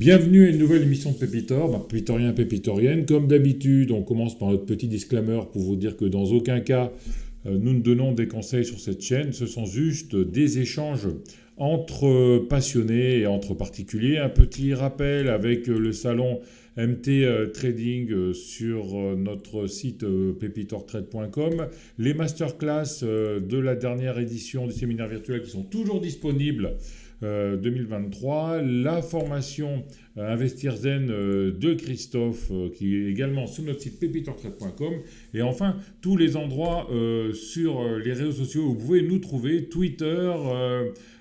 Bienvenue à une nouvelle émission de Pépitor, Pépitorien, Pépitorienne. Comme d'habitude, on commence par notre petit disclaimer pour vous dire que dans aucun cas, nous ne donnons des conseils sur cette chaîne. Ce sont juste des échanges entre passionnés et entre particuliers. Un petit rappel avec le salon MT Trading sur notre site pépitortrade.com. Les masterclass de la dernière édition du séminaire virtuel qui sont toujours disponibles 2023, la formation Investir Zen de Christophe qui est également sur notre site pépitortrade.com et enfin tous les endroits sur les réseaux sociaux où vous pouvez nous trouver, Twitter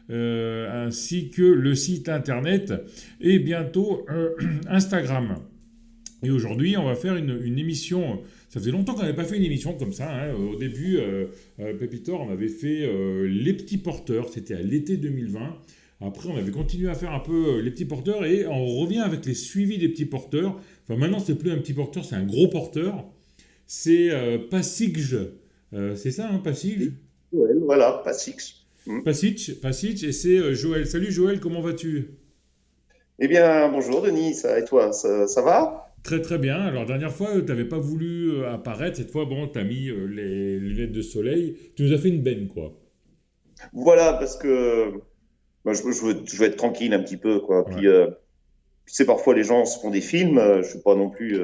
ainsi que le site internet et bientôt Instagram. Et aujourd'hui, on va faire une émission. Ça faisait longtemps qu'on n'avait pas fait une émission comme ça. Hein. Au début, Pépitor, on avait fait les petits porteurs. C'était à l'été 2020. Après, on avait continué à faire un peu les petits porteurs et on revient avec les suivis des petits porteurs. Enfin, maintenant, c'est plus un petit porteur, c'est un gros porteur. C'est Passage. C'est ça, hein, Passage? Ouais, voilà, pas six. Passage, et c'est Joël. Salut Joël, comment vas-tu? Eh bien, bonjour Denis, et toi, ça va? Très très bien. Alors, dernière fois, tu n'avais pas voulu apparaître. Cette fois, bon, tu as mis les lunettes de soleil. Tu nous as fait une benne, quoi. Voilà, parce que moi, je veux être tranquille un petit peu, quoi. Ouais. Tu sais, parfois les gens se font des films, je suis pas non plus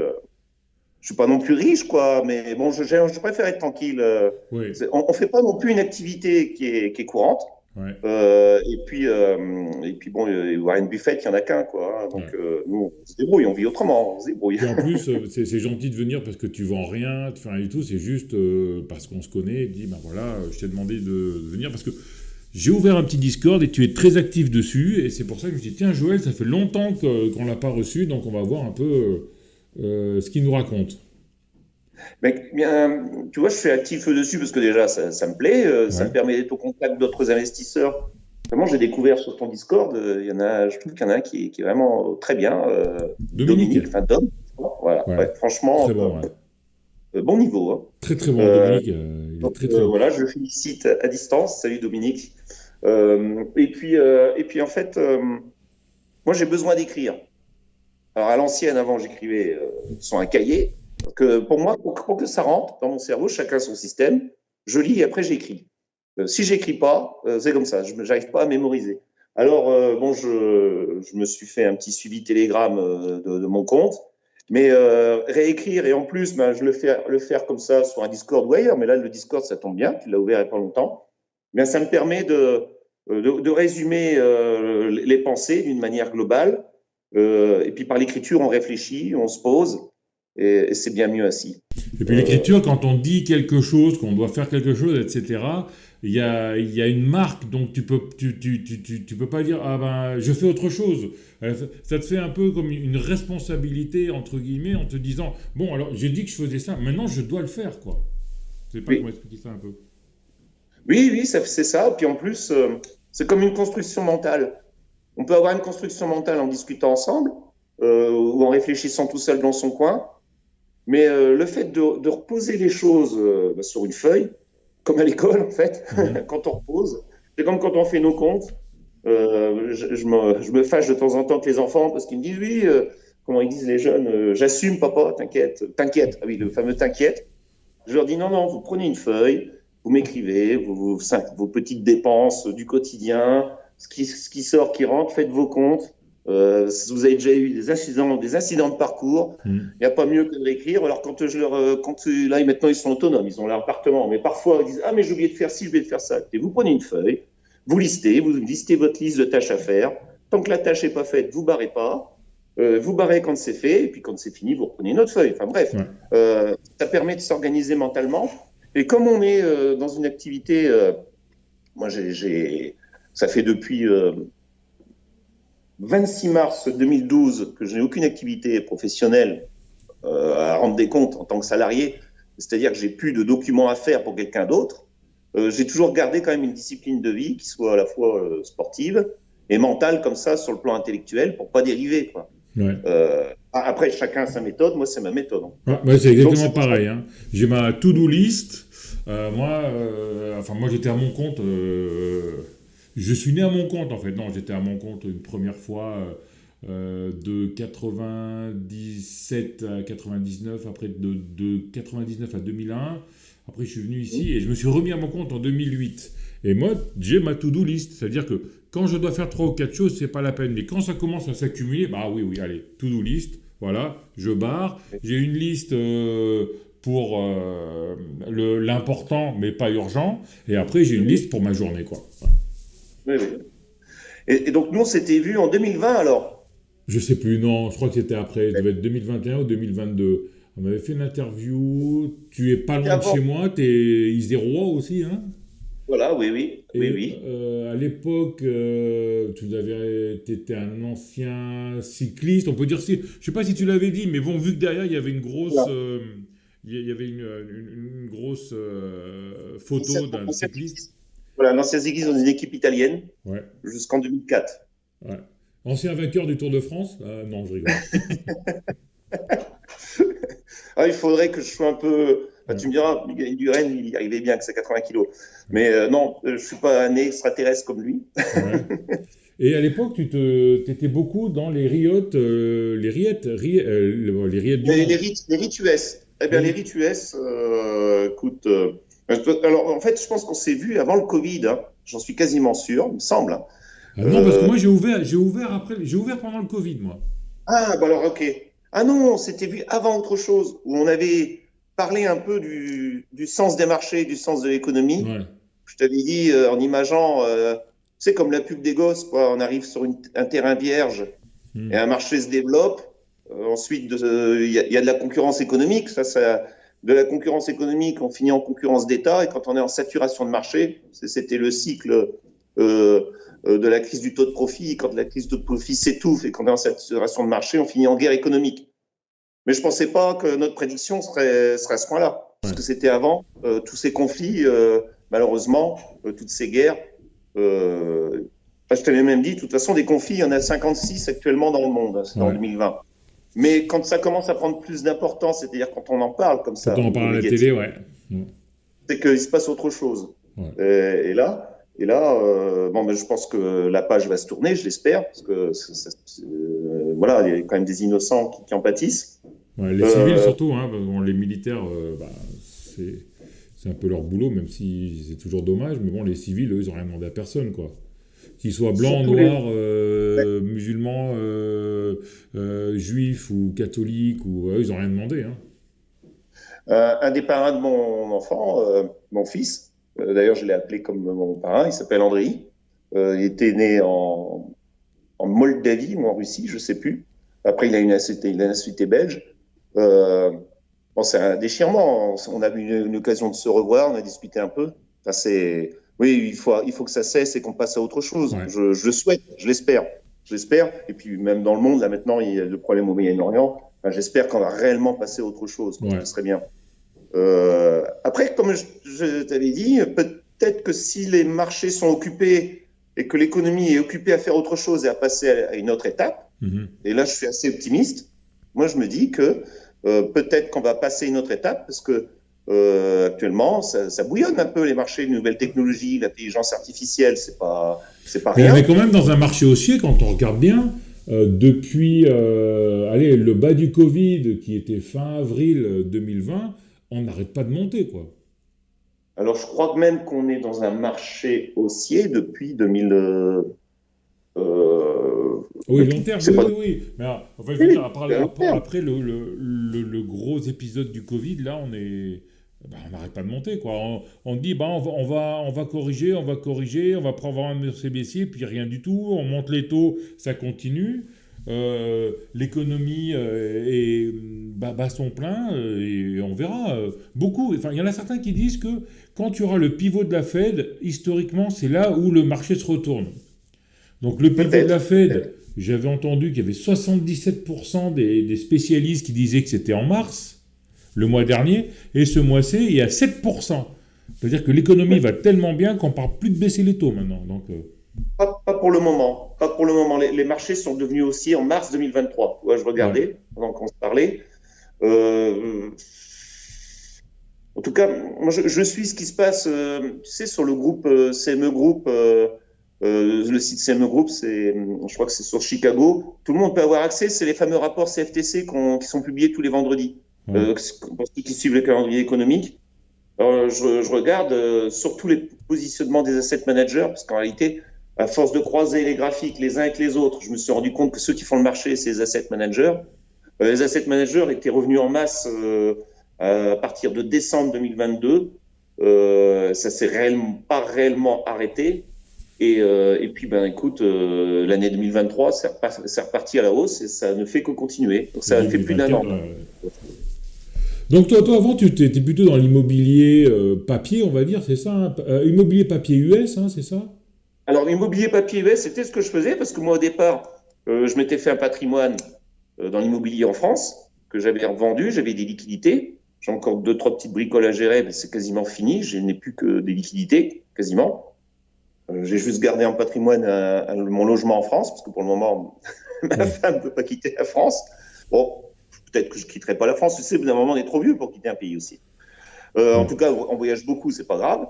riche, quoi, mais bon, je préfère être tranquille. Oui. On fait pas non plus une activité qui est courante. Ouais. Et puis bon, Warren Buffett, il y en a qu'un, quoi. Hein. Donc, Ouais. nous, on se débrouille, on vit autrement, on se débrouille. Puis en plus, c'est gentil de venir parce que tu vends rien, tu fais rien du tout. C'est juste parce qu'on se connaît. Et dit, ben voilà, je t'ai demandé de venir parce que j'ai ouvert un petit Discord et tu es très actif dessus. Et c'est pour ça que je me dis, tiens, Joël, ça fait longtemps qu'on l'a pas reçu, donc on va voir un peu ce qu'il nous raconte. Mais bien, tu vois, je suis actif dessus parce que déjà, ça me plaît, ça me Ouais. permet d'être au contact d'autres investisseurs. Vraiment, j'ai découvert sur ton Discord, je trouve qu'il y en a un qui est vraiment très bien, Dominique. Dominique, enfin Dom, voilà, Ouais. ouais, franchement, Très bon, ouais. bon niveau. Hein. Très très bon, Euh, Dominique. Il est très très bon. voilà, je le félicite à distance. Salut Dominique. Et puis en fait, moi j'ai besoin d'écrire. Alors à l'ancienne, avant, j'écrivais sur un cahier. Parce que pour moi, pour que ça rentre dans mon cerveau, chacun son système, je lis et après j'écris. Si j'écris pas, c'est comme ça, je n'arrive pas à mémoriser. Alors, bon, je me suis fait un petit suivi Telegram de mon compte, mais réécrire et en plus, ben, le faire comme ça sur un Discord ou ailleurs, mais là, le Discord, ça tombe bien, tu l'as ouvert il n'y a pas longtemps, bien, ça me permet de résumer les pensées d'une manière globale, et puis par l'écriture, on réfléchit, on se pose, et c'est bien mieux ainsi. Et puis Euh, l'écriture, quand on dit quelque chose, qu'on doit faire quelque chose, etc., il y a une marque, donc tu peux pas dire ah ben je fais autre chose. Ça te fait un peu comme une responsabilité entre guillemets en te disant bon alors j'ai dit que je faisais ça, maintenant je dois le faire quoi. Je sais pas comment oui, expliquer ça un peu. oui, oui, c'est ça. Puis en plus, c'est comme une construction mentale. On peut avoir une construction mentale en discutant ensemble ou en réfléchissant tout seul dans son coin. Mais le fait de reposer les choses sur une feuille, comme à l'école en fait, Mhm. quand on repose, c'est comme quand on fait nos comptes. Je me fâche de temps en temps avec les enfants parce qu'ils me disent oui, comment ils disent les jeunes, j'assume papa, t'inquiète, t'inquiète. Ah oui, le fameux t'inquiète. Je leur dis non, non, vous prenez une feuille, vous m'écrivez vos petites dépenses du quotidien, ce qui sort, qui rentre, faites vos comptes. Si vous avez déjà eu des incidents de parcours, Mhm. il n'y a pas mieux que de l'écrire. Alors là maintenant ils sont autonomes, ils ont leur appartement, mais parfois ils disent ah mais j'ai oublié de faire ci, j'ai oublié de faire ça. Et vous prenez une feuille, vous listez votre liste de tâches à faire. Tant que la tâche n'est pas faite, vous barrez pas. Vous barrez quand c'est fait, et puis quand c'est fini, vous reprenez une autre feuille. Enfin bref, Ouais. ça permet de s'organiser mentalement. Et comme on est dans une activité, moi ça fait depuis 26 mars 2012 que je n'ai aucune activité professionnelle à rendre des comptes en tant que salarié, c'est-à-dire que j'ai plus de documents à faire pour quelqu'un d'autre. J'ai toujours gardé quand même une discipline de vie qui soit à la fois sportive et mentale comme ça sur le plan intellectuel pour pas dériver quoi. Ouais. Après chacun a sa méthode, moi c'est ma méthode. Hein. Ouais, ouais, c'est Donc exactement c'est pour ça. pareil, hein. J'ai ma to-do list. Moi j'étais à mon compte. Je suis né à mon compte en fait. Non, j'étais à mon compte une première fois de 97 à 99, après de 99 à 2001. Après, je suis venu ici et je me suis remis à mon compte en 2008. Et moi, j'ai ma to-do list. C'est-à-dire que quand je dois faire 3 ou 4 choses, c'est pas la peine. Mais quand ça commence à s'accumuler, bah oui, oui, allez, to-do list, voilà, je barre. J'ai une liste pour l'important, mais pas urgent. Et après, j'ai une liste pour ma journée, quoi. Ouais. Oui, oui. Et donc, nous, on s'était vus en 2020 alors. Je sais plus, non, je crois que c'était après. Ça devait être 2021 ou 2022. On m'avait fait une interview. Tu es pas Et loin de avant. chez moi, t'es Isérois aussi, hein? Voilà, oui, oui, oui, Et oui. à l'époque, tu étais un ancien cycliste, on peut dire si, je sais pas si tu l'avais dit, mais bon, vu que derrière il y avait une grosse, Voilà. il y avait une grosse photo d'un Ancien cycliste. cycliste. Voilà, l'ancien cycliste dans une équipe italienne Ouais, jusqu'en 2004. ouais. Ancien vainqueur du Tour de France? Non, je rigole. Ah, il faudrait que je sois un peu. Bah, Ouais, tu me diras, Miguel Duren, il y arrivait bien avec ses 80 kilos. ouais, Mais non, je suis pas né extraterrestre comme lui. ouais. Et à l'époque, t'étais beaucoup dans les riots, les rillettes du Mans. Les rites US. Eh bien, les Oui. rites US, écoute. Alors, en fait, je pense qu'on s'est vu avant le Covid. Hein. J'en suis quasiment sûr, il me semble. Hein. Ah non, parce que Euh, moi j'ai ouvert pendant le Covid, moi. Ah, bah alors, ok. Ah non, on s'était vu avant autre chose, où on avait parlé un peu du sens des marchés, du sens de l'économie. Ouais. Je t'avais dit en imaginant, c'est comme la pub des gosses, quoi. On arrive sur un terrain vierge et Hmm. un marché se développe. Ensuite, il y a de la concurrence économique. De la concurrence économique, on finit en concurrence d'État. Et quand on est en saturation de marché, c'était le cycle euh, de la crise du taux de profit. Quand la crise du taux de profit s'étouffe et qu'on est en saturation de marché, on finit en guerre économique. Mais je ne pensais pas que notre prédiction serait à ce point-là, parce Ouais. que c'était avant tous ces conflits, malheureusement, toutes ces guerres. Je t'avais même dit, de toute façon, des conflits, il y en a 56 actuellement dans le monde, c'était en Ouais. 2020. Mais quand ça commence à prendre plus d'importance, c'est-à-dire quand on en parle comme Quand ça, on au en niveau parle à la télé, médiatique, ouais. Mm. c'est qu'il se passe autre chose. Ouais. Bon, ben, je pense que la page va se tourner, je l'espère, parce que voilà, il y a quand même des innocents qui en pâtissent. Ouais, les civils Euh, surtout, hein, parce que bon, les militaires, bah, c'est c'est un peu leur boulot, même si c'est toujours dommage. Mais bon, les civils, eux, ils ont rien demandé à personne, quoi. Qu'ils soient blancs, Surtout les. noirs, musulmans, juifs ou catholiques, ou eux, ils ont rien demandé, hein. Un des parrains de mon enfant, mon fils, d'ailleurs je l'ai appelé comme mon parrain, il s'appelle Andrei. Il était né en Moldavie ou en Russie, je ne sais plus. Après, il a une nationalité belge. Euh, bon, c'est un déchirement. On a eu une occasion de se revoir, on a discuté un peu. Enfin, oui, il faut que ça cesse et qu'on passe à autre chose. Ouais, Je le souhaite, je l'espère. Je l'espère. Et puis, même dans le monde, là maintenant, il y a le problème au Moyen-Orient. Enfin, j'espère qu'on va réellement passer à autre chose, quoi. Ce ouais. serait bien. Après, comme je t'avais dit, peut-être que si les marchés sont occupés et que l'économie est occupée à faire autre chose et à passer à une autre étape, Mhm. et là je suis assez optimiste, moi je me dis que peut-être qu'on va passer à une autre étape parce que actuellement ça bouillonne un peu les marchés, les nouvelles technologies, l'intelligence artificielle, c'est pas Mais on est rien. quand même dans un marché haussier, quand on regarde bien, depuis allez, le bas du Covid, qui était fin avril 2020, on n'arrête pas de monter, quoi. Alors je crois même qu'on est dans un marché haussier depuis 2000. Oui, long terme, C'est oui, pas. oui, oui. Mais enfin, je veux dire, Oui, c'est long terme. après le gros épisode du Covid, là, on n'arrête pas de monter, quoi. On dit, bah, on va corriger, on va prendre un mur baissier, puis rien du tout. On monte les taux, ça continue. L'économie bat son plein et on verra. Beaucoup, enfin, il y en a certains qui disent que quand tu auras le pivot de la Fed, historiquement, c'est là où le marché se retourne. Donc le pivot de la Peut-être. Fed, j'avais entendu qu'il y avait 77% des spécialistes qui disaient que c'était en mars, le mois dernier, et ce mois-ci, il y a 7%. C'est-à-dire que l'économie va tellement bien qu'on ne parle plus de baisser les taux maintenant. Donc, Pas pour le moment. Pas pour le moment. Les marchés sont devenus aussi en mars 2023. Ouais, je ouais. regardais pendant qu'on se parlait. Euh, En tout cas, moi, je suis ce qui se passe, tu sais, sur le groupe CME Group. Le site CME Group, je crois que c'est sur Chicago. Tout le monde peut avoir accès. C'est les fameux rapports CFTC qui sont publiés tous les vendredis. Ouais. Pour ceux qui suivent le calendrier économique. Alors, je regarde surtout les positionnements des asset managers, parce qu'en réalité, à force de croiser les graphiques les uns avec les autres, je me suis rendu compte que ceux qui font le marché, c'est les asset managers. Les asset managers étaient revenus en masse à partir de décembre 2022. Ça s'est pas réellement arrêté. Et puis, ben, écoute, l'année 2023, c'est reparti à la hausse et ça ne fait que continuer. Donc, ça fait plus d'un an. Donc toi, avant, tu étais plutôt dans l'immobilier papier, on va dire, c'est ça, hein, immobilier papier US, hein, c'est ça? Alors, l'immobilier papier US, c'était ce que je faisais parce que moi, au départ, je m'étais fait un patrimoine dans l'immobilier en France que j'avais revendu, j'avais des liquidités. J'ai encore 2-3 petites bricoles à gérer, mais c'est quasiment fini. Je n'ai plus que des liquidités, quasiment. J'ai juste gardé en patrimoine mon logement en France parce que pour le moment, ma femme ne peut pas quitter la France. Bon, peut-être que je ne quitterai pas la France. Tu sais, d'un moment, on est trop vieux pour quitter un pays aussi. En tout cas, on voyage beaucoup, c'est pas grave.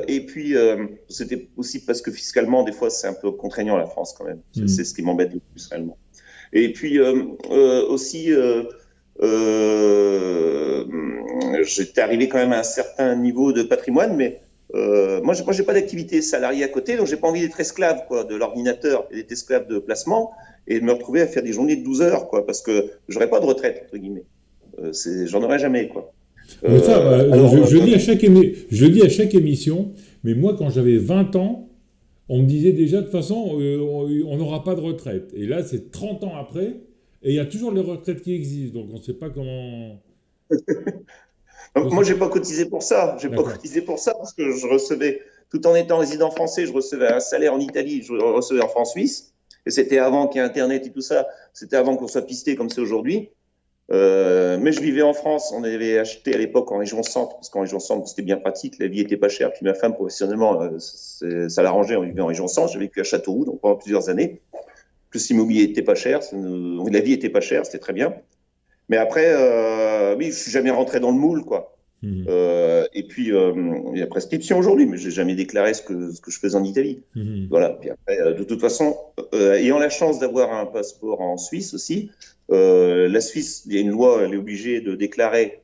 Et puis, c'était aussi parce que fiscalement, des fois, c'est un peu contraignant la France quand même. C'est ce qui m'embête le plus réellement. Et puis aussi, j'étais arrivé quand même à un certain niveau de patrimoine, mais moi, j'ai pas d'activité salariée à côté, donc j'ai pas envie d'être esclave quoi, de l'ordinateur et d'être esclave de placement et de me retrouver à faire des journées de 12 heures, quoi, parce que j'aurais pas de retraite, entre guillemets. J'en aurais jamais, quoi. Mais ça, je le dis à chaque émission, mais moi, quand j'avais 20 ans, on me disait déjà, de toute façon, on n'aura pas de retraite. Et là, c'est 30 ans après, et il y a toujours les retraites qui existent, donc on ne sait pas comment... Moi, j'ai pas cotisé pour ça. J'ai pas cotisé pour ça parce que je recevais, tout en étant résident français, je recevais un salaire en Italie, je recevais en francs suisses. Et c'était avant qu'il y ait Internet et tout ça. C'était avant qu'on soit pisté comme c'est aujourd'hui. Mais je vivais en France. On avait acheté à l'époque en région centre, parce qu'en région centre, c'était bien pratique. La vie était pas chère. Puis ma femme, professionnellement, ça l'arrangeait. On vivait en région centre. J'ai vécu à Châteauroux, donc pendant plusieurs années. Plus l'immobilier était pas cher. La vie était pas chère. C'était très bien. Mais après, oui, je suis jamais rentré dans le moule, quoi. Et puis, il y a prescription aujourd'hui, mais j'ai jamais déclaré ce que je faisais en Italie. Voilà. Puis après, de toute façon, ayant la chance d'avoir un passeport en Suisse aussi, la Suisse, il y a une loi, elle est obligée de déclarer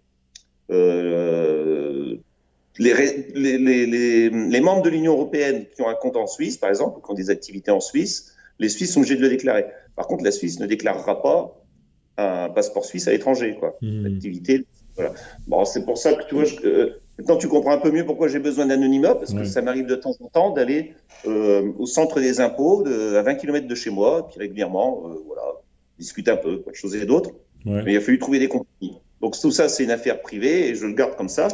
les membres de l'Union européenne qui ont un compte en Suisse, par exemple, qui ont des activités en Suisse, les Suisses sont obligés de le déclarer. Par contre, la Suisse ne déclarera pas un passeport suisse à l'étranger, quoi. L'activité, voilà. Bon, c'est pour ça que tu vois, maintenant tu comprends un peu mieux pourquoi j'ai besoin d'anonymat, parce que ça m'arrive de temps en temps d'aller au centre des impôts, à 20 km de chez moi, et puis régulièrement, voilà, discuter un peu, quoi, de choses et d'autres. Mais il a fallu trouver des compromis. Donc tout ça, c'est une affaire privée et je le garde comme ça.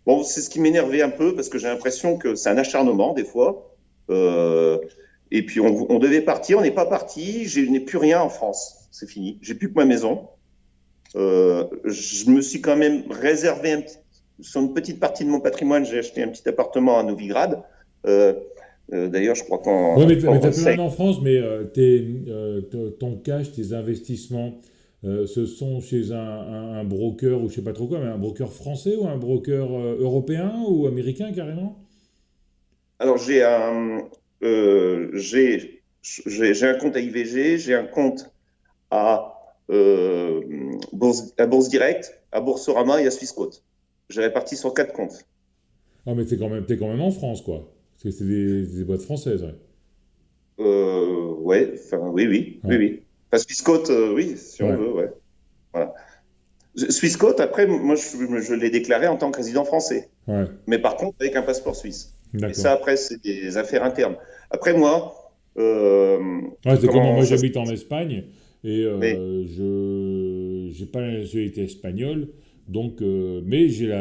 Bon, c'est ce qui m'énervait un peu, parce que j'ai l'impression que c'est un acharnement des fois. Et puis on devait partir, on n'est pas parti, je n'ai plus rien en France. C'est fini. J'ai plus que ma maison. Je me suis quand même réservé sur une petite partie de mon patrimoine. J'ai acheté un petit appartement à Novigrad. D'ailleurs, je crois qu'en... Oui, mais tu n'as plus rien en France, mais ton cash, tes investissements, ce sont chez un broker, ou je ne sais pas trop quoi, mais un broker français ou un broker européen ou américain carrément? Alors, j'ai un compte à IVG, j'ai un compte à Bourse Direct, à Boursorama et à Swissquote. J'ai réparti sur 4 comptes. Ah, mais t'es quand même en France, quoi. Parce que c'est des boîtes françaises, ouais. Ouais, enfin, oui. Enfin, Swissquote, oui, si on veut, ouais. Voilà. Swissquote, après, moi, je l'ai déclaré en tant que résident français. Ouais. Mais par contre, avec un passeport suisse. D'accord. Et ça, après, c'est des affaires internes. Après, moi... c'est comme moi, j'habite en Espagne. Et je n'ai pas la nationalité espagnole, donc, mais j'ai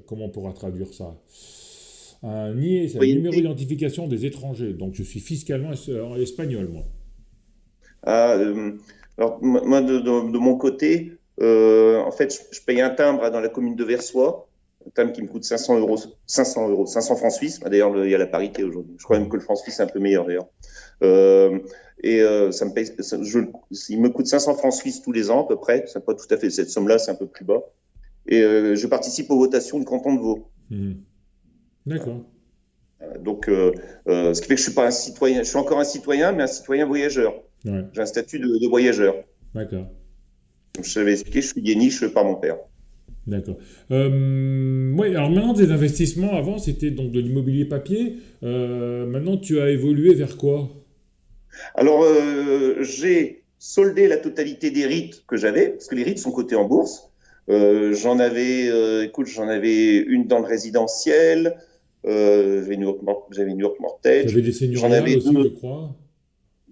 comment on pourra traduire ça? C'est un numéro d'identification des étrangers, donc je suis fiscalement espagnol, moi. Alors, moi, de mon côté, en fait, je paye un timbre dans la commune de Versoix, un timbre qui me coûte 500 francs suisses. D'ailleurs, il y a la parité aujourd'hui. Je crois même que le franc suisse est un peu meilleur, d'ailleurs. Ça me paye, il me coûte 500 francs suisses tous les ans, à peu près. C'est pas tout à fait cette somme-là, c'est un peu plus bas. Et je participe aux votations du canton de Vaud. D'accord. Donc, ce qui fait que je suis pas un citoyen, je suis encore un citoyen, mais un citoyen voyageur. Ouais, J'ai un statut de voyageur. d'accord. Donc, je t'avais expliqué, je suis Yéniche par mon père. D'accord. Ouais, alors maintenant, tes investissements, avant, c'était donc de l'immobilier papier. Maintenant, tu as évolué vers quoi? Alors, j'ai soldé la totalité des REIT que j'avais, parce que les REIT sont cotés en bourse. Écoute, j'en avais une dans le résidentiel, j'avais New York Tu avais Mortgage, des j'en seigneuriales avais aussi, je deux, crois.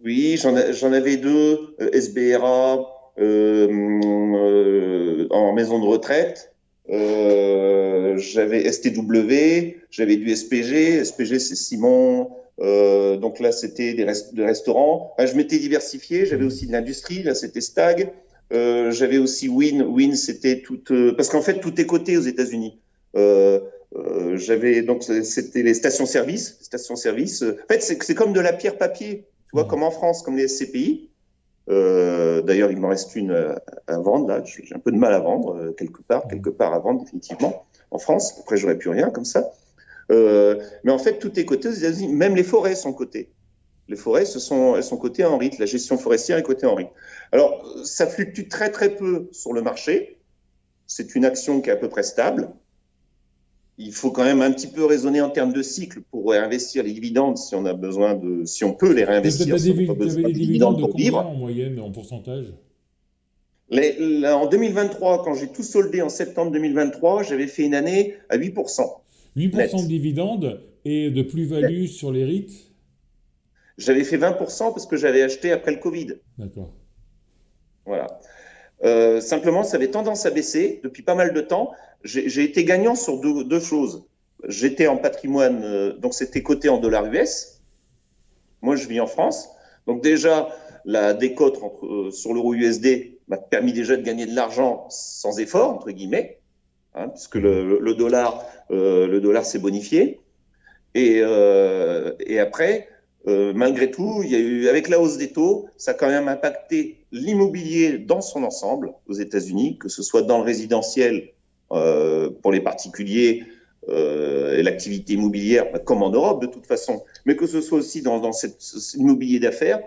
oui, j'en avais deux, SBRA, en maison de retraite. J'avais STW, j'avais du SPG. SPG, c'est Simon. Donc là, c'était des restaurants. Enfin, je m'étais diversifié. J'avais Mhm. aussi de l'industrie. Là, c'était Stag. J'avais aussi Win. Win, c'était tout. Parce qu'en fait, tout est coté aux États-Unis. Euh, J'avais donc c'était les stations-service. Stations-service. En fait, c'est comme de la pierre papier. Tu vois, Mhm. comme en France, comme les SCPI. D'ailleurs, il m'en reste une à vendre là. J'ai un peu de mal à vendre quelque part à vendre définitivement en France. Après, j'aurais plus rien comme ça. Mais en fait, tout est coté aux États-Unis. Même les forêts sont cotées. Les forêts, elles sont cotées en REIT. La gestion forestière est cotée en REIT. Alors, ça fluctue très très peu sur le marché. C'est une action qui est à peu près stable. Il faut quand même un petit peu raisonner en termes de cycle pour réinvestir les dividendes si on a besoin de, si on peut les réinvestir, si on n'a pas T'avais besoin des des dividendes dividendes de pour combien vivre. en moyenne, en pourcentage? En 2023, quand j'ai tout soldé en septembre 2023, j'avais fait une année à 8% 8% de net. dividendes et de Net. plus-value sur les REIT? J'avais fait 20% parce que j'avais acheté après le Covid. D'accord. Voilà. Simplement, ça avait tendance à baisser depuis pas mal de temps. J'ai été gagnant sur deux choses. J'étais en patrimoine, donc c'était coté en dollars US. Moi, je vis en France. Donc déjà, la décote sur l'euro USD m'a permis déjà de gagner de l'argent sans effort, entre guillemets, hein, puisque Mhm. le dollar s'est bonifié. Et après, malgré tout, il y a eu, avec la hausse des taux, ça a quand même impacté l'immobilier dans son ensemble aux États-Unis, que ce soit dans le résidentiel pour les particuliers et l'activité immobilière, comme en Europe de toute façon, mais que ce soit aussi dans cet immobilier d'affaires.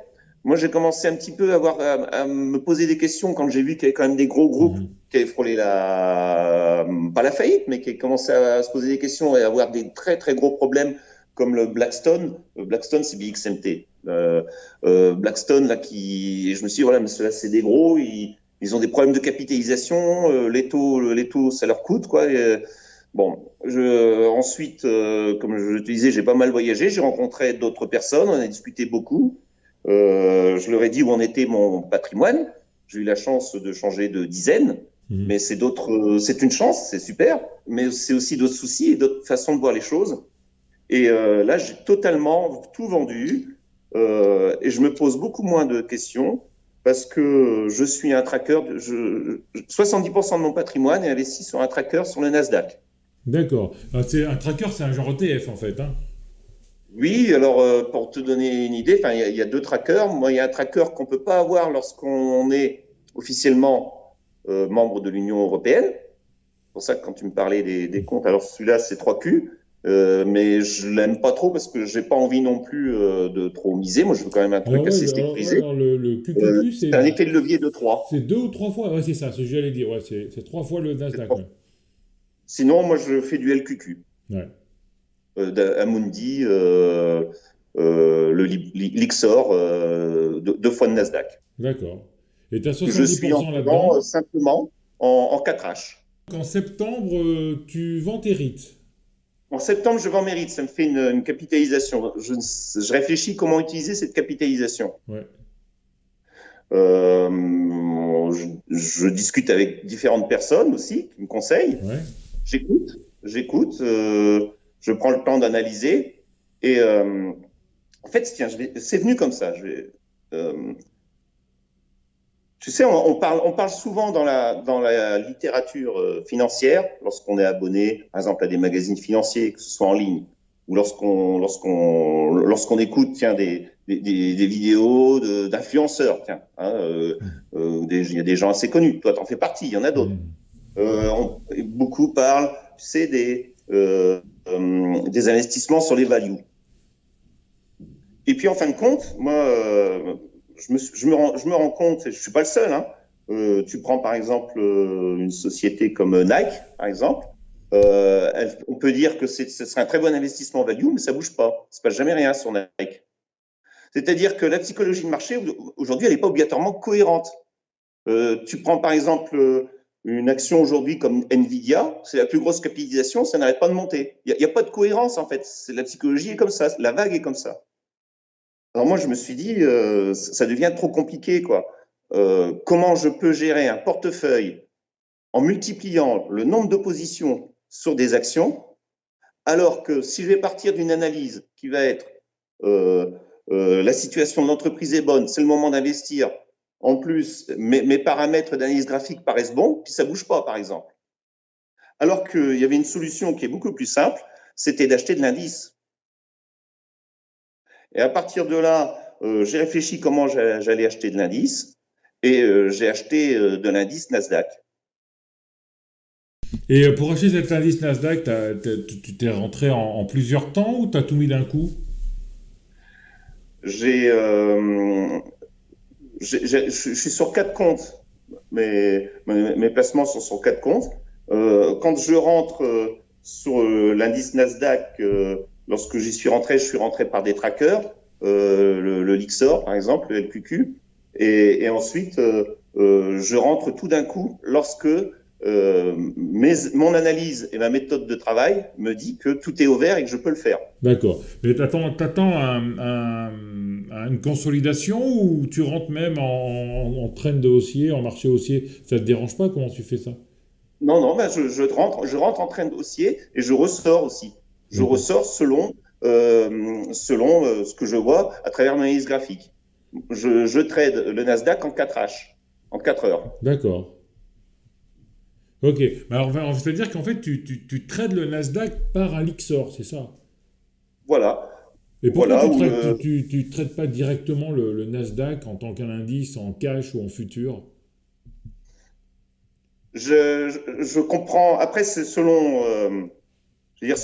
Moi, j'ai commencé un petit peu à me poser des questions quand j'ai vu qu'il y avait quand même des gros groupes Mhm. qui avaient frôlé pas la faillite, mais qui commençaient à se poser des questions et à avoir des très très gros problèmes comme le Blackstone. Blackstone, c'est BXMT. Blackstone, là, je me suis dit, voilà, mais ceux-là, c'est des gros, ils ont des problèmes de capitalisation, les taux, ça leur coûte, quoi. Bon, ensuite, comme je te disais, j'ai pas mal voyagé, j'ai rencontré d'autres personnes, on a discuté beaucoup. Je leur ai dit où en était mon patrimoine. J'ai eu la chance de changer de dizaine, Mhm. mais c'est une chance, c'est super, mais c'est aussi d'autres soucis et d'autres façons de voir les choses. Et là, j'ai totalement tout vendu et je me pose beaucoup moins de questions parce que je suis un tracker. 70% de mon patrimoine est investi sur un tracker sur le Nasdaq. D'accord. Un tracker, c'est un genre ETF en fait, hein. Oui, alors pour te donner une idée, il y a deux trackers. Moi, il y a un tracker qu'on ne peut pas avoir lorsqu'on est officiellement membre de l'Union européenne. C'est pour ça que quand tu me parlais des comptes, alors celui-là, c'est 3Q. Mais je l'aime pas trop parce que j'ai pas envie non plus de trop miser. Moi, je veux quand même un truc assez Ouais, sécurisé. alors le QQQ, C'est un effet de levier de c'est 3. deux ou trois fois. Ouais, c'est ça, c'est ce que j'allais dire. Ouais, c'est trois fois le Nasdaq. Ouais. Sinon, moi, je fais du LQQ. Ouais. Amundi, l'Ixor, deux fois de Nasdaq. D'accord. Et tu as Que je suis en 70% ce moment là-dedans. simplement en 4H. En septembre, tu vends tes REIT. En septembre, je vends mérite, ça me fait une capitalisation. Je réfléchis comment utiliser cette capitalisation. Ouais. Je discute avec différentes personnes aussi qui me conseillent. Ouais. J'écoute, je prends le temps d'analyser. Et en fait, tiens, c'est venu comme ça. Euh, Tu sais, on parle souvent dans la littérature financière, lorsqu'on est abonné, par exemple, à des magazines financiers, que ce soit en ligne, ou lorsqu'on écoute, tiens, des vidéos d'influenceurs, tiens, hein, il y a des gens assez connus. Toi, t'en fais partie, il y en a d'autres. Mhm. Beaucoup parlent tu sais, des investissements sur les values. Et puis en fin de compte, moi, je me rends compte, et je suis pas le seul, hein, tu prends par exemple une société comme Nike, par exemple, on peut dire que ce serait un très bon investissement value, mais ça bouge pas. Il se passe jamais rien sur Nike. C'est-à-dire que la psychologie de marché, aujourd'hui, elle n'est pas obligatoirement cohérente. Tu prends par exemple une action aujourd'hui comme Nvidia, c'est la plus grosse capitalisation, ça n'arrête pas de monter. Il n'y a pas de cohérence en fait. La psychologie est comme ça, la vague est comme ça. Alors moi, je me suis dit, ça devient trop compliqué, quoi. Comment je peux gérer un portefeuille en multipliant le nombre de positions sur des actions, alors que si je vais partir d'une analyse qui va être la situation de l'entreprise est bonne, c'est le moment d'investir. En plus, mes paramètres d'analyse graphique paraissent bons, puis ça bouge pas, par exemple. Alors qu'il y avait une solution qui est beaucoup plus simple, c'était d'acheter de l'indice. Et à partir de là, j'ai réfléchi comment j'allais acheter de l'indice, et j'ai acheté de l'indice Nasdaq. Et pour acheter cet indice Nasdaq, tu t'es rentré en plusieurs temps ou t'as tout mis d'un coup? Je suis sur 4 comptes. Mes placements sont sur 4 comptes. Quand je rentre sur l'indice Nasdaq, lorsque j'y suis rentré, je suis rentré par des trackers, le Lixor par exemple, le LQQ, et ensuite je rentre tout d'un coup lorsque mon analyse et ma méthode de travail me dit que tout est au vert et que je peux le faire. D'accord. Mais t'attends une consolidation ou tu rentres même en trend haussier, en marché haussier? Ça te dérange pas? Comment tu fais ça? Non, non, ben je rentre en train de haussier et je ressors aussi. Je D'accord. ressors selon ce que je vois à travers mon analyse graphique. Je trade le Nasdaq en 4H, en 4 heures. D'accord. Ok. Mais alors, c'est-à-dire qu'en fait, tu trades le Nasdaq par un Lixor, c'est ça? Voilà. Et pourquoi Voilà tu où trades, le, tu traites pas directement le Nasdaq en tant qu'un indice en cash ou en futur? je comprends. Après, c'est selon, je veux dire,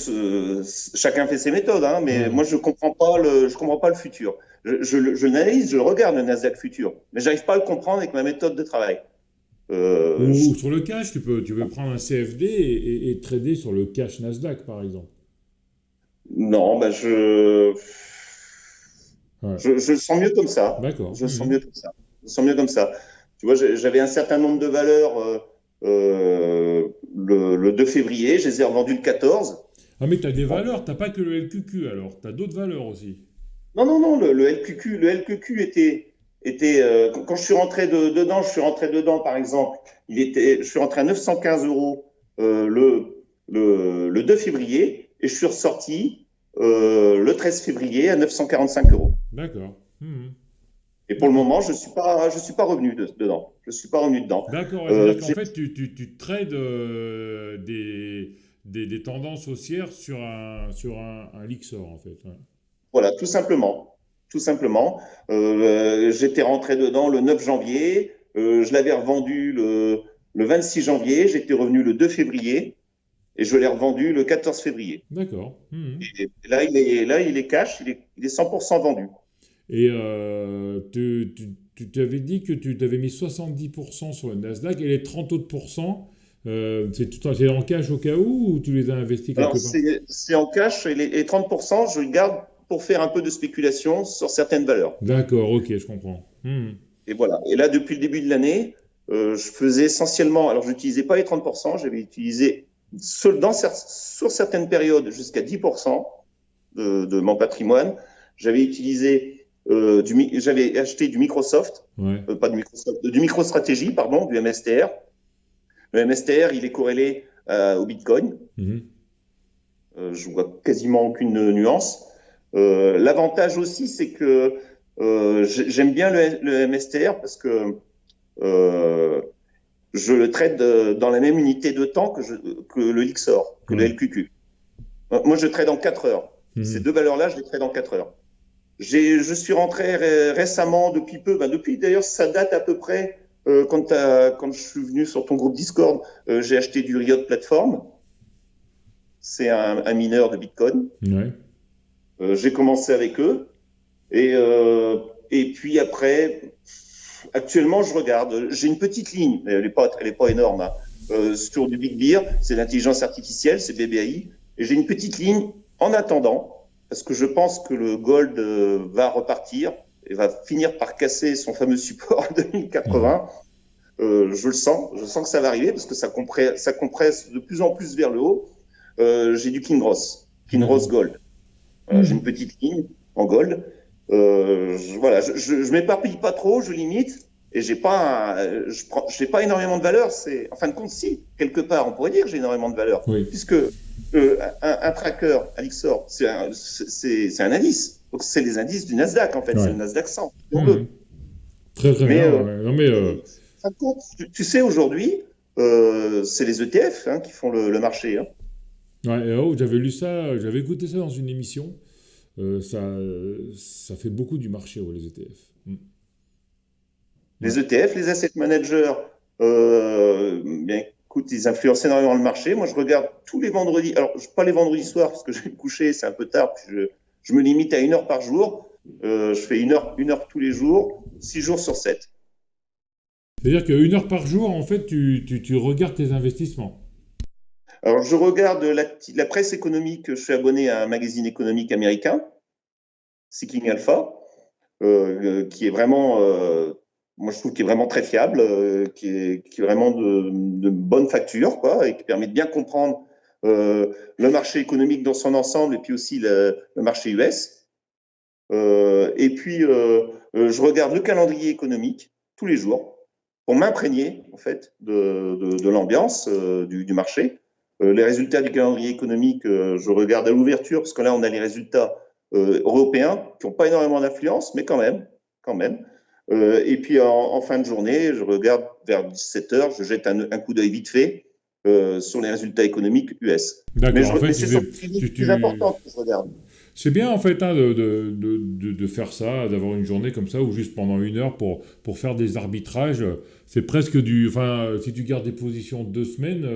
chacun fait ses méthodes, hein, mais Ouais. moi, je comprends pas le futur. Je l'analyse, je regarde le Nasdaq futur, mais j'arrive pas à le comprendre avec ma méthode de travail. Ou sur le cash, tu peux prendre un CFD et trader sur le cash Nasdaq, par exemple. Non, ben Ouais. je le sens mieux comme ça. D'accord. Je le sens Mhm. mieux comme ça. Je le sens mieux comme ça. Tu vois, j'avais un certain nombre de valeurs le 2 février, je les ai revendues le 14. Ah, mais tu as des Bon. valeurs, t'as pas que le LQQ alors, tu as d'autres valeurs aussi. Non, non, non, le LQQ était quand je suis rentré dedans, je suis rentré dedans, par exemple, je suis rentré à 915 euros le 2 février et je suis ressorti le 13 février à 945 euros. D'accord. Mhm. Et pour le D'accord. moment, je suis pas revenu dedans. Je suis pas revenu dedans. D'accord, ouais, c'est-à-dire qu'en J'ai fait, tu trades des tendances haussières sur un Lixor, en fait. Ouais. Voilà, tout simplement. Tout simplement. J'étais rentré dedans le 9 janvier. Je l'avais revendu le 26 janvier. J'étais revenu le 2 février. Et je l'ai revendu le 14 février. D'accord. Mhm. Et là, il est cash. Il est 100% vendu. Et tu t'avais dit que tu t'avais mis 70% sur le Nasdaq et les 30 autres pourcents, c'est en cash au cas où ou tu les as investis Alors, quelque part? c'est en cash. Et les 30%, je le garde pour faire un peu de spéculation sur certaines valeurs. D'accord, ok, je comprends. Mhm. Et voilà. Et là, depuis le début de l'année, je faisais essentiellement. Alors, je n'utilisais pas les 30%. J'avais utilisé sur certaines périodes jusqu'à 10% de mon patrimoine. J'avais utilisé j'avais acheté du Microsoft, Ouais. pas de Microsoft, du MicroStrategy, pardon, du MSTR. Le MSTR, il est corrélé au Bitcoin. Mhm. Je vois quasiment aucune nuance. L'avantage aussi, c'est que j'aime bien le MSTR parce que euh, je le traite dans la même unité de temps que le Lixor, que le Ouais. LQQ. Moi, je trade en 4 heures. Ces Mhm. deux valeurs-là, je les trade en 4 heures. Je suis rentré récemment, depuis peu, depuis d'ailleurs, ça date à peu près quand je suis venu sur ton groupe Discord, j'ai acheté du Riot Platform. c'est un mineur de Bitcoin. Ouais. J'ai commencé avec eux. Et, et puis après, actuellement, je regarde. J'ai une petite ligne, mais elle est pas énorme, hein. Sur du Big Bear, c'est l'intelligence artificielle, c'est BBAI. Et j'ai une petite ligne en attendant, parce que je pense que le gold va repartir et va finir par casser son fameux support en Mhm. 2080. Je sens que ça va arriver parce que ça compresse de plus en plus vers le haut. J'ai du Kinross D'accord. Gold. Voilà, j'ai une Mhm. petite ligne en gold. Voilà, je m'éparpille pas trop, je limite, et j'ai pas énormément de valeur. C'est, en fin de compte, si quelque part, on pourrait dire que j'ai énormément de valeur, Oui. puisque un tracker, Alixor, c'est un indice. Donc c'est les indices du Nasdaq en fait, c'est Ouais. le Nasdaq 100, si on Mhm. veut. Très très Mais bien. Ouais. Non mais en fin de compte, tu sais aujourd'hui, c'est les ETF hein, qui font le marché. Hein. ouais, oh, j'avais lu ça, j'avais écouté ça dans une émission. Ça fait beaucoup du marché, ouais, les ETF. Mm. Ouais. Les ETF, les asset managers, bien écoute, ils influencent énormément le marché. Moi, je regarde tous les vendredis. Alors, pas les vendredis soirs parce que je vais me coucher, c'est un peu tard. Puis je me limite à 1 heure par jour. Je fais une heure tous les jours, 6 jours sur 7. C'est-à-dire qu'une heure par jour, en fait, tu regardes tes investissements. Alors, je regarde la presse économique. Je suis abonné à un magazine économique américain, Seeking Alpha, qui est vraiment, moi je trouve qu'il est vraiment très fiable, qui est vraiment de bonne facture, quoi, et qui permet de bien comprendre le marché économique dans son ensemble et puis aussi le marché US. Et puis, je regarde le calendrier économique tous les jours pour m'imprégner, en fait, de l'ambiance du marché. Les résultats du calendrier économique, je regarde à l'ouverture, parce que là, on a les résultats européens qui n'ont pas énormément d'influence, mais quand même, quand même. Et puis, en fin de journée, je regarde vers 17 heures, je jette un coup d'œil vite fait sur les résultats économiques US. D'accord. En fait, Mais c'est sur les lignes plus importantes que je regarde. c'est bien en fait hein, de faire ça, d'avoir une journée comme ça, ou juste pendant 1 heure pour faire des arbitrages. C'est presque du. Enfin, si tu gardes des positions de 2 semaines,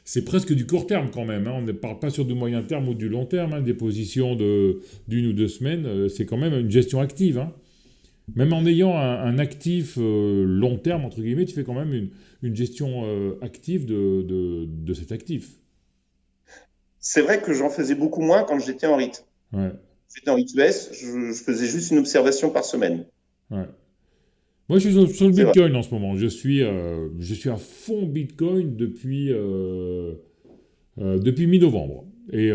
c'est presque du court terme quand même. Hein. On ne parle pas sur du moyen terme ou du long terme. Hein. Des positions d'1 ou 2 semaines, c'est quand même une gestion active. Hein. Même en ayant un actif long terme, entre guillemets, tu fais quand même une gestion active de cet actif. C'est vrai que j'en faisais beaucoup moins quand j'étais en REIT. Ouais, J'étais en REIT US, je faisais juste une observation par semaine. ouais. Moi, je suis sur le C'est vrai. Bitcoin en ce moment. Je suis à fond Bitcoin depuis mi-novembre. Et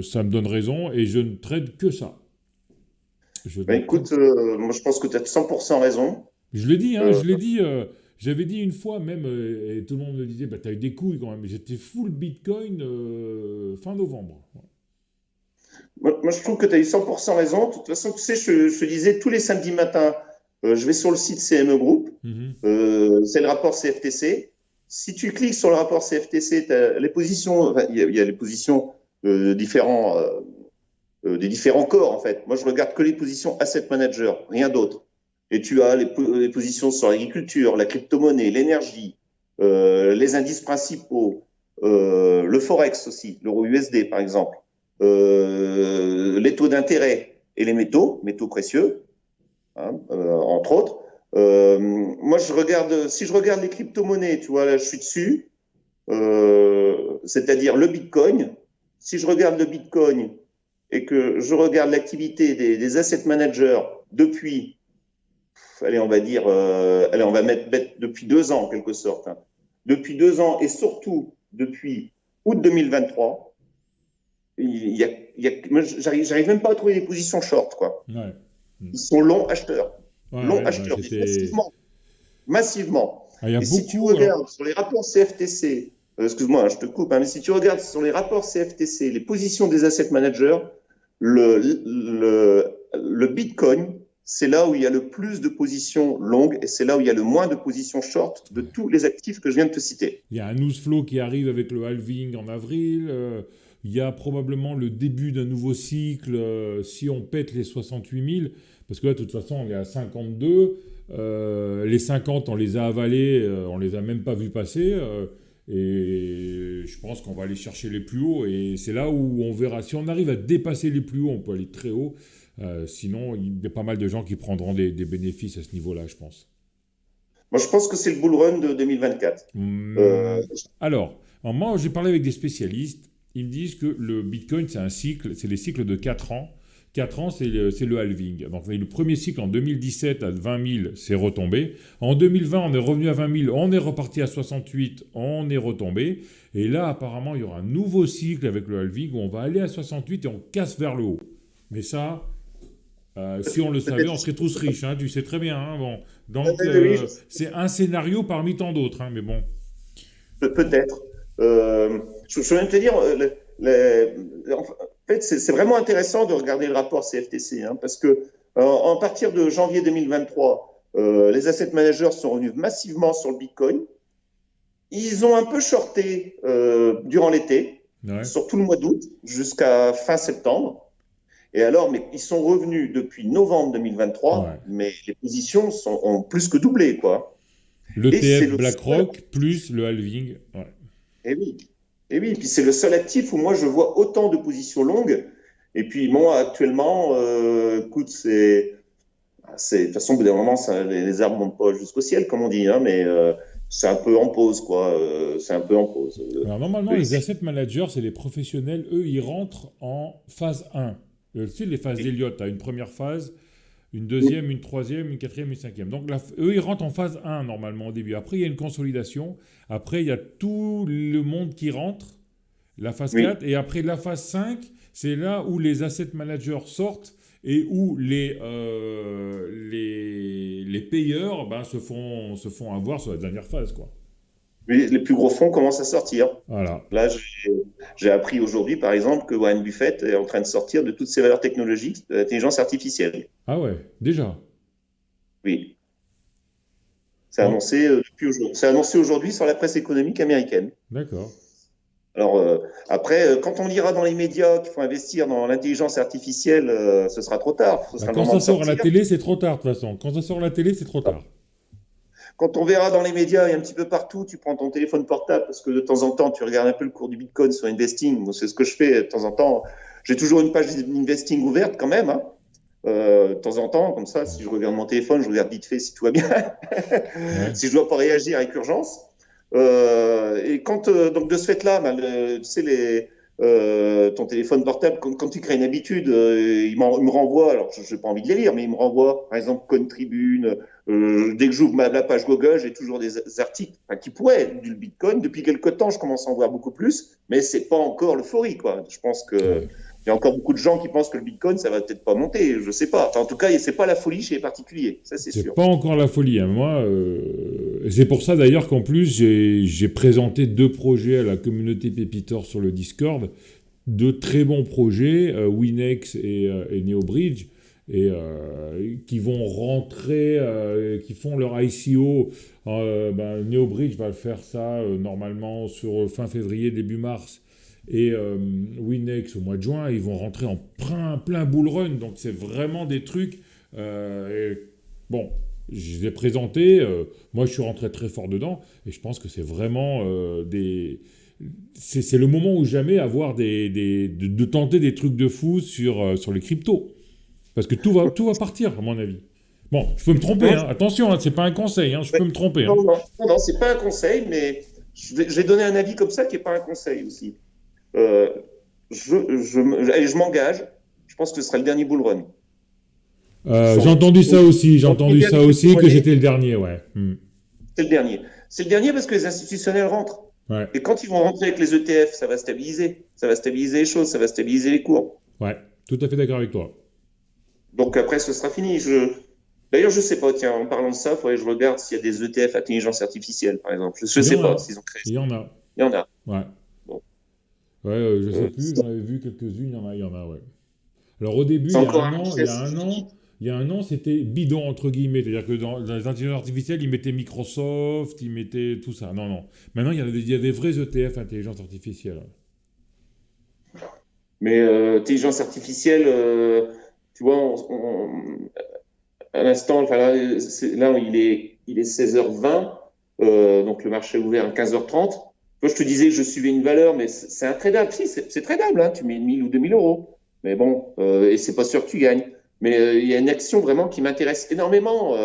ça me donne raison. Et je ne trade que ça. Je ne Ben trade. écoute, moi je pense que tu as 100% raison. Je l'ai dit, hein, Euh, je l'ai dit. J'avais dit une fois même, et tout le monde me disait, bah, t'as eu des couilles quand même. J'étais full Bitcoin fin novembre. moi, je trouve que tu as eu 100% raison. De toute façon, tu sais, je te disais, tous les samedis matins, je vais sur le site CME Group. Mhm. C'est le rapport CFTC. Si tu cliques sur le rapport CFTC, t'as les positions, enfin, il y a les positions différents, des différents corps, en fait. Moi, je regarde que les positions asset manager, rien d'autre. Et tu as les positions sur l'agriculture, la crypto-monnaie, l'énergie, les indices principaux, le forex aussi, l'euro USD par exemple, les taux d'intérêt et les métaux précieux, hein, entre autres. Moi, si je regarde les crypto-monnaies, tu vois, là, je suis dessus, c'est-à-dire le Bitcoin. Si je regarde le Bitcoin et que je regarde l'activité des asset managers depuis, allez, on va dire, allez, on va mettre depuis 2 ans en quelque sorte, hein. Depuis 2 ans et surtout depuis août 2023, moi, j'arrive même pas à trouver des positions short, quoi. Ouais. Mm. Ils sont longs acheteurs, Ouais, ouais, bah, mais c'était. massivement, massivement. Ah, il y a Et si tu beaucoup. Alors. regardes sur les rapports CFTC, excuse-moi, hein, je te coupe, hein, mais si tu regardes sur les rapports CFTC, les positions des asset managers, le Bitcoin, c'est là où il y a le plus de positions longues et c'est là où il y a le moins de positions short de tous les actifs que je viens de te citer. Il y a un news flow qui arrive avec le halving en avril. Il y a probablement le début d'un nouveau cycle si on pète les 68 000. Parce que là, de toute façon, on est à 52. Les 50, on les a avalés, on les a même pas vus passer. Et je pense qu'on va aller chercher les plus hauts. Et c'est là où on verra. Si on arrive à dépasser les plus hauts, on peut aller très haut. Sinon, il y a pas mal de gens qui prendront des bénéfices à ce niveau-là, je pense. Moi, je pense que c'est le bull run de 2024. Euh, Alors, moi, j'ai parlé avec des spécialistes. Ils me disent que le Bitcoin, c'est un cycle, c'est les cycles de 4 ans. 4 ans, c'est le halving. Donc, le premier cycle en 2017 à 20 000, c'est retombé. En 2020, on est revenu à 20 000, on est reparti à 68, on est retombé. Et là, apparemment, il y aura un nouveau cycle avec le halving où on va aller à 68 et on casse vers le haut. Mais ça, si on le savait, on peut-être, serait tous riches, hein, tu sais très bien. Hein, bon. Donc, oui, c'est un scénario parmi tant d'autres, hein, mais bon. peut-être. Je vais même te dire, en fait, c'est vraiment intéressant de regarder le rapport CFTC, hein, parce que en partir de janvier 2023, les asset managers sont revenus massivement sur le Bitcoin. Ils ont un peu shorté durant l'été, Ouais. sur tout le mois d'août jusqu'à fin septembre. Et alors, mais ils sont revenus depuis novembre 2023, Ouais. mais les positions ont plus que doublé, quoi. Et c'est L'ETF le seul, BlackRock plus le halving. Ouais. et oui, et oui, puis c'est le seul actif où moi je vois autant de positions longues. Et puis moi actuellement, écoute, de toute façon, au bout d'un moment, les arbres montent pas jusqu'au ciel, comme on dit, hein, mais c'est un peu en pause, quoi. C'est un peu en pause. Alors normalement, les asset managers, c'est les professionnels, eux, ils rentrent en phase 1. Tu sais, les phases d'Elliott, tu as une première phase, une deuxième, une troisième, une quatrième, une cinquième. Donc eux, ils rentrent en phase 1 normalement au début. Après, il y a une consolidation. Après, il y a tout le monde qui rentre, la phase Oui, 4. Et après, la phase 5, c'est là où les asset managers sortent et où les payeurs ben, se font avoir sur la dernière phase, quoi. oui, les plus gros fonds commencent à sortir. Voilà. Là, j'ai appris aujourd'hui, par exemple, que Warren Buffett est en train de sortir de toutes ses valeurs technologiques de l'intelligence artificielle. Ah ouais, déjà. Oui, c'est Bon, annoncé depuis aujourd'hui. C'est annoncé aujourd'hui sur la presse économique américaine. d'accord. Alors après, quand on lira dans les médias qu'il faut investir dans l'intelligence artificielle, ce sera trop tard. Ce Bah, sera le quand moment ça de sort à la sortir. télé, c'est trop tard, de toute façon. Quand ça sort à la télé, c'est trop tard. Quand on verra dans les médias et un petit peu partout, tu prends ton téléphone portable parce que de temps en temps, tu regardes un peu le cours du Bitcoin sur Investing. Moi, c'est ce que je fais de temps en temps. J'ai toujours une page d'Investing ouverte quand même, hein. De temps en temps, comme ça, si je regarde mon téléphone, je regarde vite fait si tout va bien, Ouais. si je dois pas réagir avec urgence. Et quand donc de ce fait-là, ben, tu sais ton téléphone portable, quand tu crées une habitude, il me renvoie. Alors je n'ai pas envie de les lire, mais il me renvoie, par exemple, Contribune. Dès que j'ouvre la page Google, j'ai toujours des articles enfin, qui pourraient être du Bitcoin. Depuis quelques temps, je commence à en voir beaucoup plus, mais c'est pas encore l'euphorie, quoi. Je pense que Ouais. il y a encore beaucoup de gens qui pensent que le Bitcoin, ça va peut-être pas monter. Je sais pas. Enfin, en tout cas, c'est pas la folie chez les particuliers. Ça, c'est C'est sûr. pas encore la folie, hein. Moi, c'est pour ça d'ailleurs qu'en plus, j'ai présenté 2 projets à la communauté Pépitor sur le Discord. 2 très bons projets, Winex et NeoBridge, et qui vont rentrer, qui font leur ICO. Ben, NeoBridge va faire ça normalement sur fin février, début mars. Et Winex au mois de juin, ils vont rentrer en plein bull run. Donc c'est vraiment des trucs. Bon, je les ai présentés. Moi, je suis rentré très fort dedans. Et je pense que c'est vraiment c'est le moment ou jamais avoir de tenter des trucs de fou sur les cryptos. Parce que tout va partir, à mon avis. Bon, je peux me tromper, Non, hein. Attention, hein, c'est pas un conseil, hein, je peux me tromper, hein. non, non, non, c'est pas un conseil, mais je vais donner un avis comme ça qui n'est pas un conseil aussi. Euh, et je m'engage. Je pense que ce sera le dernier bull run. J'ai entendu ça aussi, j'ai Sur les entendu ça dernières aussi, que crypto-monnaies, c'était le dernier, ouais. c'est le dernier. C'est le dernier parce que les institutionnels rentrent. Ouais, Et quand ils vont rentrer avec les ETF, ça va stabiliser. Ça va stabiliser les choses, ça va stabiliser les cours. ouais, tout à fait d'accord avec toi. Donc après, ce sera fini. D'ailleurs, je sais pas, tiens, en parlant de ça, il faudrait que je regarde s'il y a des ETF intelligence artificielle, par exemple. Je Il y sais en pas a, s'ils ont créé il ça. y en a, Il y en a. ouais. Bon. Ouais, je sais plus, j'en avais vu quelques-unes, il y en a, ouais. Alors au début, C'est il y a encore un un an, il y a business. un an, il y a un an, c'était bidon entre guillemets, c'est-à-dire que dans les intelligences artificielles, ils mettaient Microsoft, ils mettaient tout ça. Non, non. Maintenant, il y a des vrais ETF intelligence artificielle. Mais intelligence artificielle, tu vois, à l'instant, enfin là, là il est 16h20, donc le marché est ouvert à 15h30. Toi, je te disais que je suivais une valeur, mais c'est intradable. Si, c'est tradable, hein. Tu mets 1000 ou 2000 euros. Mais bon, et c'est pas sûr que tu gagnes. Mais il y a une action vraiment qui m'intéresse énormément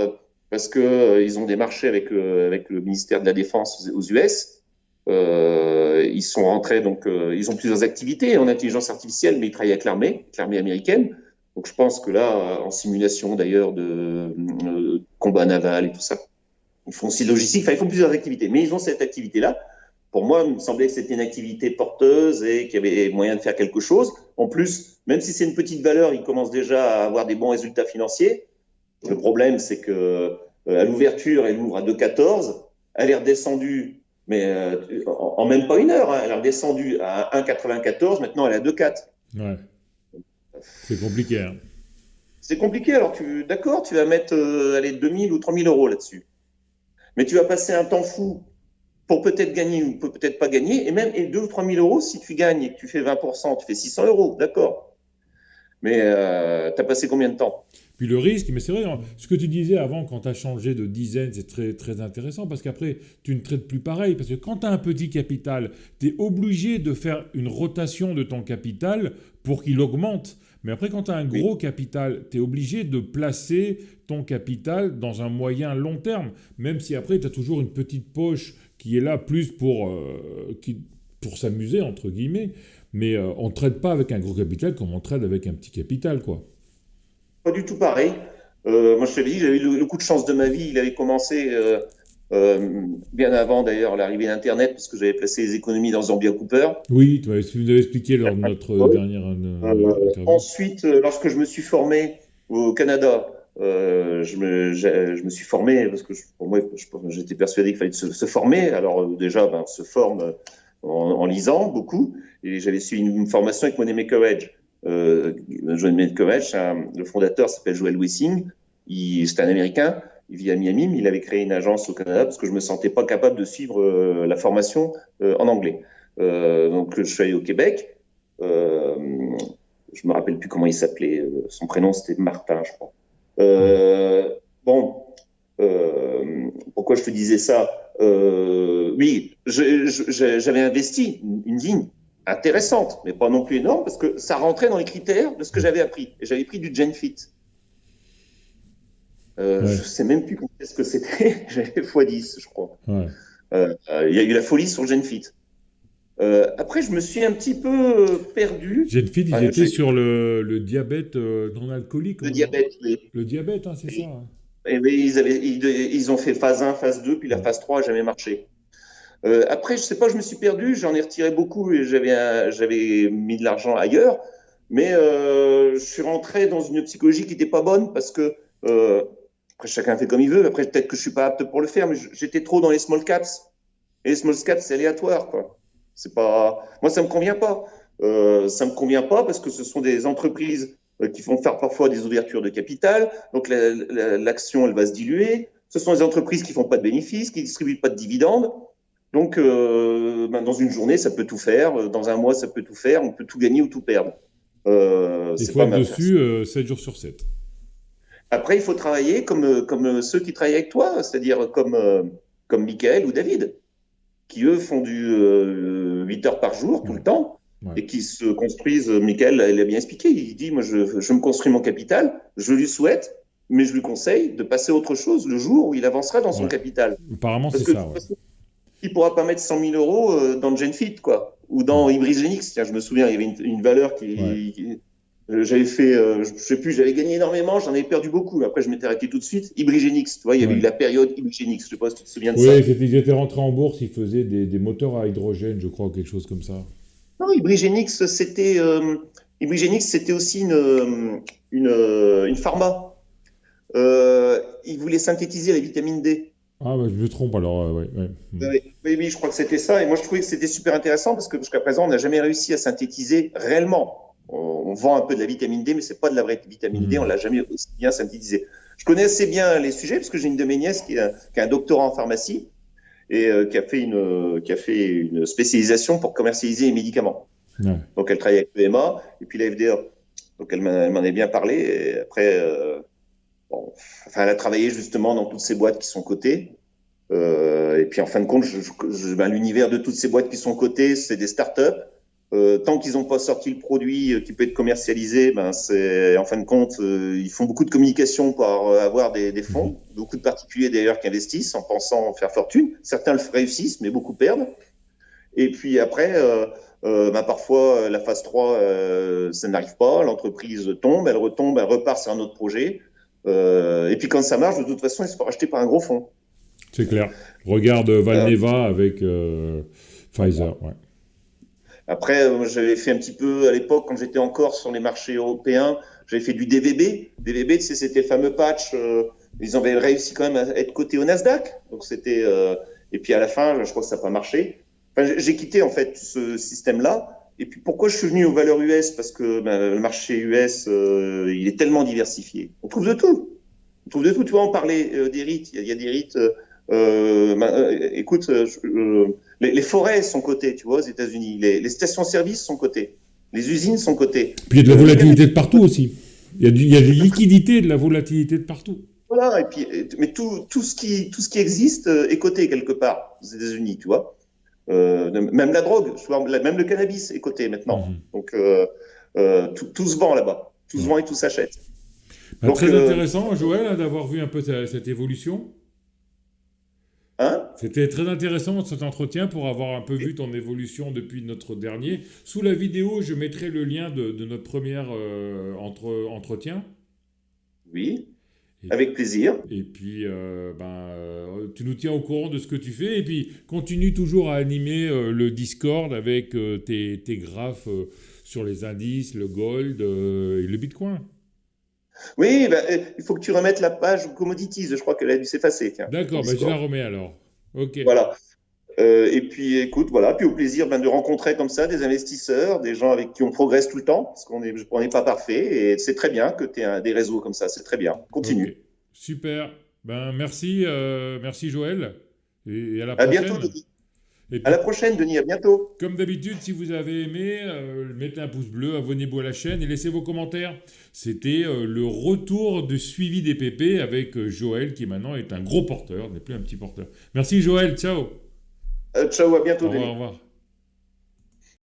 parce que ils ont des marchés avec le ministère de la Défense aux US. Ils sont rentrés, donc ils ont plusieurs activités en intelligence artificielle, mais ils travaillent avec l'armée américaine. Donc je pense que là, en simulation d'ailleurs de combat naval et tout ça, ils font aussi de logistique. Enfin, ils font plusieurs activités, mais ils ont cette activité-là. Pour moi, il me semblait que c'était une activité porteuse et qu'il y avait moyen de faire quelque chose. En plus, même si c'est une petite valeur, ils commencent déjà à avoir des bons résultats financiers. Le problème, c'est que à l'ouverture, elle ouvre à 2,14. Elle est redescendue, mais en même pas une heure, hein, elle est redescendue à 1,94. Maintenant, elle est à 2,4. Ouais, c'est compliqué, hein. C'est compliqué. Alors, d'accord, tu vas mettre allez, 2000 ou 3000 euros là-dessus. Mais tu vas passer un temps fou pour peut-être gagner ou peut-être pas gagner. Et même 2 ou 3 000 euros, si tu gagnes et que tu fais 20%, tu fais 600 euros, d'accord. Mais tu as passé combien de temps? Puis le risque, mais c'est vrai, hein, ce que tu disais avant, quand tu as changé de dizaine, c'est très, très intéressant, parce qu'après, tu ne traites plus pareil, parce que quand tu as un petit capital, tu es obligé de faire une rotation de ton capital pour qu'il augmente. Mais après, quand tu as un Oui. gros capital, tu es obligé de placer ton capital dans un moyen long terme, même si après, tu as toujours une petite poche qui est là plus pour s'amuser, entre guillemets, mais on ne trade pas avec un gros capital comme on trade avec un petit capital, quoi. Pas du tout pareil. Moi, je te l'ai dit, j'avais eu le coup de chance de ma vie. Il avait commencé bien avant, d'ailleurs, l'arrivée d'Internet, parce que j'avais placé les économies dans Zambia Cooper. Oui, tu nous avais expliqué lors de notre dernière interview. Ensuite, lorsque je me suis formé au Canada, je me suis formé parce que pour moi, j'étais persuadé qu'il fallait se former. Alors déjà, ben, on se forme en lisant beaucoup. Et j'avais suivi une formation avec Money Courage. Money Courage, le fondateur s'appelle Joel Wissing. C'est un Américain. Il vit à Miami, mais il avait créé une agence au Canada parce que je me sentais pas capable de suivre la formation en anglais. Donc je suis allé au Québec. Je me rappelle plus comment il s'appelait. Son prénom, c'était Martin, je crois. Bon, pourquoi je te disais ça? Oui, j'avais investi une ligne intéressante, mais pas non plus énorme, parce que ça rentrait dans les critères de ce que j'avais appris. Et j'avais pris du GenFit. Ouais, Je sais même plus ce que c'était. J'avais x10, je crois. ouais. Il y a eu la folie sur GenFit. Après, je me suis un petit peu perdu. Genfit, ils Enfin, étaient sur le diabète non alcoolique. le diabète, oui. Le diabète, hein, c'est ça, hein. Et oui, ils ont fait phase 1, phase 2, puis la Ouais. phase 3 n'a jamais marché. Après, je sais pas, je me suis perdu, j'en ai retiré beaucoup et j'avais mis de l'argent ailleurs, mais je suis rentré dans une psychologie qui n'était pas bonne parce que, après, chacun fait comme il veut, après, peut-être que je suis pas apte pour le faire, mais j'étais trop dans les small caps. Et les small caps, c'est aléatoire, quoi. C'est pas, moi, ça me convient pas. Ça me convient pas parce que ce sont des entreprises qui font faire parfois des ouvertures de capital, donc l'action, elle va se diluer. Ce sont des entreprises qui font pas de bénéfices, qui distribuent pas de dividendes. Donc, ben, dans une journée, ça peut tout faire. Dans un mois, ça peut tout faire. On peut tout gagner ou tout perdre. Il C'est faut pas être ma place. dessus 7 jours sur 7. Après, il faut travailler comme ceux qui travaillent avec toi, c'est-à-dire comme Michael ou David, qui eux font du 8 heures par jour tout Ouais, le temps ouais. et qui se construisent. Michael, il a bien expliqué. Il dit, moi, je me construis mon capital. Je lui souhaite, mais je lui conseille de passer à autre chose le jour où il avancera dans son Ouais. capital. Apparemment, Parce c'est que de ça, toute ouais. façon, il ne pourra pas mettre 100 000 euros dans GenFit, quoi, ou Ouais. dans Hybrigenix. Tiens, je me souviens, il y avait une valeur Ouais. j'avais fait, je sais plus, j'avais gagné énormément, j'en avais perdu beaucoup. Après, je m'étais arrêté tout de suite. Hybrigenix, tu vois, il y avait eu Ouais. la période Hybrigenix. Je sais pas si tu te souviens de Oui, ça. ils étaient rentrés en bourse, ils faisaient des moteurs à hydrogène, je crois, ou quelque chose comme ça. Non, Hybrigenix, c'était aussi une pharma. Ils voulaient synthétiser la vitamine D. Ah, bah, je me trompe alors, ouais, ouais. Oui, oui, oui, je crois que c'était ça. Et moi, je trouvais que c'était super intéressant parce que jusqu'à présent, on n'a jamais réussi à synthétiser réellement. On vend un peu de la vitamine D, mais c'est pas de la vraie vitamine D. On Mhm. l'a jamais aussi bien synthétisé. Je connais assez bien les sujets parce que j'ai une de mes nièces qui a un doctorat en pharmacie et qui a fait une spécialisation pour commercialiser les médicaments. Ouais. Donc, elle travaille avec l'EMA et puis la FDA. Donc, elle m'en a bien parlé. Et après, bon, enfin, elle a travaillé justement dans toutes ces boîtes qui sont cotées. Et puis en fin de compte, ben, l'univers de toutes ces boîtes qui sont cotées, c'est des startups. Tant qu'ils n'ont pas sorti le produit qui peut être commercialisé, ben c'est en fin de compte, ils font beaucoup de communication pour avoir des fonds. Beaucoup de particuliers d'ailleurs qui investissent en pensant faire fortune. Certains le réussissent, mais beaucoup perdent. Et puis après, ben parfois la phase 3, ça n'arrive pas, l'entreprise tombe, elle retombe, elle repart sur un autre projet. Et puis quand ça marche, de toute façon, ils se font racheter par un gros fonds. C'est clair. Regarde Valneva avec Pfizer. Ouais. Après, j'avais fait un petit peu à l'époque, quand j'étais encore sur les marchés européens, j'avais fait du DVB. DVB, tu sais, c'était le fameux patch. Ils avaient réussi quand même à être cotés au Nasdaq. Donc c'était. Et puis à la fin, je crois que ça n'a pas marché. Enfin, j'ai quitté en fait ce système-là. Et puis pourquoi je suis venu aux valeurs US? Parce que ben, le marché US, il est tellement diversifié. On trouve de tout. On trouve de tout. Tu vois, on parlait des REIT. Il y a des REIT. Écoute, les forêts sont cotées, tu vois, aux États-Unis. Les stations-service sont cotées. Les usines sont cotées. Puis il y a de la volatilité de partout aussi. Il y a des liquidités, de la volatilité de partout. Voilà, et puis, mais tout ce qui existe est coté quelque part aux États-Unis, tu vois. Même la drogue, même le cannabis est coté maintenant. Donc, tout se vend là-bas. Tout se vend et tout s'achète. Bah, très intéressant, Joël, hein, d'avoir vu un peu cette évolution. Hein? C'était très intéressant cet entretien pour avoir un peu vu ton évolution depuis notre dernier. Sous la vidéo, je mettrai le lien de notre premier entretien. Oui, avec plaisir. Et puis, tu nous tiens au courant de ce que tu fais. Et puis, continue toujours à animer le Discord avec tes graphes sur les indices, le gold et le Bitcoin. Oui, ben, il faut que tu remettes la page Commodities. Je crois qu'elle a dû s'effacer. D'accord, je la remets alors. Ok. Voilà. Et puis, écoute, voilà. Puis au plaisir ben, de rencontrer comme ça des investisseurs, des gens avec qui on progresse tout le temps, parce qu'on n'est pas parfait. Et c'est très bien que tu aies des réseaux comme ça. C'est très bien. Continue. Okay. Super. Ben, merci Joël. Et à la À prochaine. bientôt, Denis. Et puis, à la prochaine, Denis. À bientôt. Comme d'habitude, si vous avez aimé, mettez un pouce bleu, abonnez-vous à la chaîne et laissez vos commentaires. C'était le retour de suivi des PP avec Joël, qui maintenant est un gros porteur, n'est plus un petit porteur. Merci Joël, ciao. Ciao, à bientôt, Denis. Au revoir.